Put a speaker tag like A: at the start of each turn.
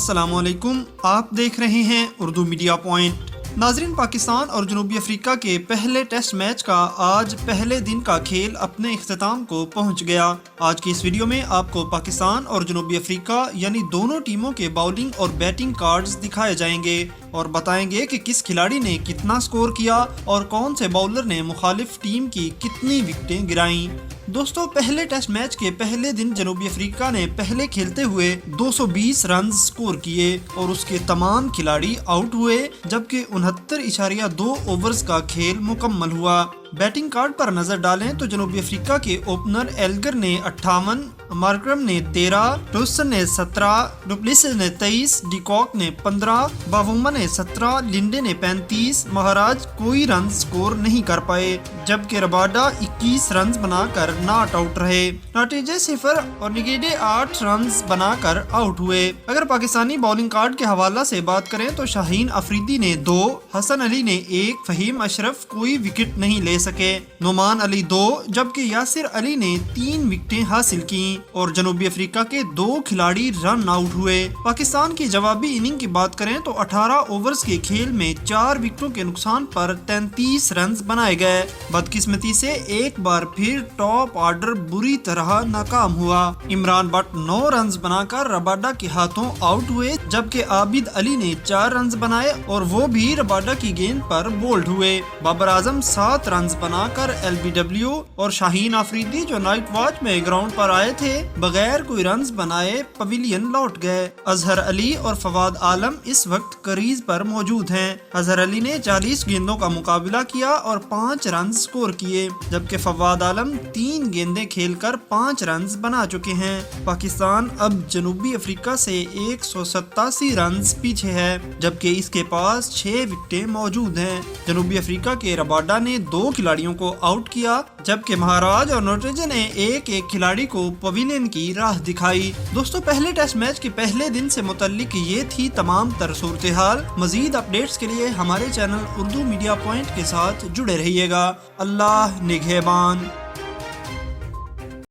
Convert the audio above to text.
A: अस्सलाम वालेकुम, आप देख रहे हैं उर्दू मीडिया पॉइंट। नाजरीन, पाकिस्तान और जनूबी अफ्रीका के पहले टेस्ट मैच का आज पहले दिन का खेल अपने इख्तिताम को पहुंच गया। आज की इस वीडियो में आपको पाकिस्तान और जनूबी अफ्रीका यानी दोनों टीमों के बॉलिंग और बैटिंग कार्ड्स दिखाए जाएंगे और बताएंगे कि किस खिलाड़ी ने कितना स्कोर किया और कौन से बॉलर ने मुखालिफ टीम की कितनी विकेटें गिराईं। दोस्तों, पहले टेस्ट मैच के पहले दिन जनूबी अफ्रीका ने पहले खेलते हुए 220 रन स्कोर किए और उसके तमाम खिलाड़ी आउट हुए, जबकि 69.2 ओवर्स का खेल मुकम्मल हुआ। बैटिंग कार्ड पर नजर डालें तो जनूबी अफ्रीका के ओपनर एल्गर ने 58, मार्करम ने 13, टोसन ने 17, डुप्लेसिस ने 23, डिकॉक ने 15, बावुमा ने 17, लिंडे ने 35, महाराज कोई रन स्कोर नहीं कर पाए, जबकि रबाडा 21 रन बनाकर नॉट आउट रहे। नतीजे 0 और निगेडे 8 रन बनाकर आउट हुए। अगर पाकिस्तानी बॉलिंग कार्ड के हवाला से बात करें तो शाहीन अफरीदी ने 2, हसन अली ने 1, फहीम अशरफ कोई विकेट नहीं ले सके, नुमान अली 2, जबकि यासिर अली ने 3 विकेटें हासिल की और जनूबी अफ्रीका के 2 खिलाड़ी रन आउट हुए। पाकिस्तान की जवाबी इनिंग की बात करें तो 18 ओवर्स के खेल में 4 विकेटों के नुकसान पर 33 रन बनाए गए। बदकिस्मती से एक बार फिर टॉप ऑर्डर बुरी तरह नाकाम हुआ। इमरान बट 9 रन बनाकर रबाडा के हाथों आउट हुए, जबकि आबिद अली ने 4 रन बनाए और वो भी रबाडा की गेंद पर बोल्ड हुए। बाबर आजम 7 रन बनाकर LBW और शाहीन अफरीदी जो नाइट वॉच में ग्राउंड पर आए थे बगैर कोई रन्स बनाए पवेलियन लौट गए। अजहर अली और फवाद आलम इस वक्त क्रीज पर मौजूद हैं। अजहर अली ने 40 गेंदों का मुकाबला किया और 5 रन स्कोर किए, जबकि फवाद आलम 3 गेंदें खेलकर 5 रन बना चुके हैं। पाकिस्तान अब जनूबी अफ्रीका से 187 रन पीछे है, जबकि इसके पास 6 विकेटें मौजूद हैं। जनूबी अफ्रीका के रबाडा ने 2 खिलाड़ियों को आउट किया, जबकि महाराज और नोटेजे ने एक खिलाड़ी को पवेलियन की राह दिखाई। दोस्तों, पहले टेस्ट मैच के पहले दिन से मुतल्लिक ये थी तमाम तर सूरत हाल। मजीद अपडेट्स के लिए हमारे चैनल उर्दू मीडिया पॉइंट के साथ जुड़े रहिएगा। अल्लाह निगहबान।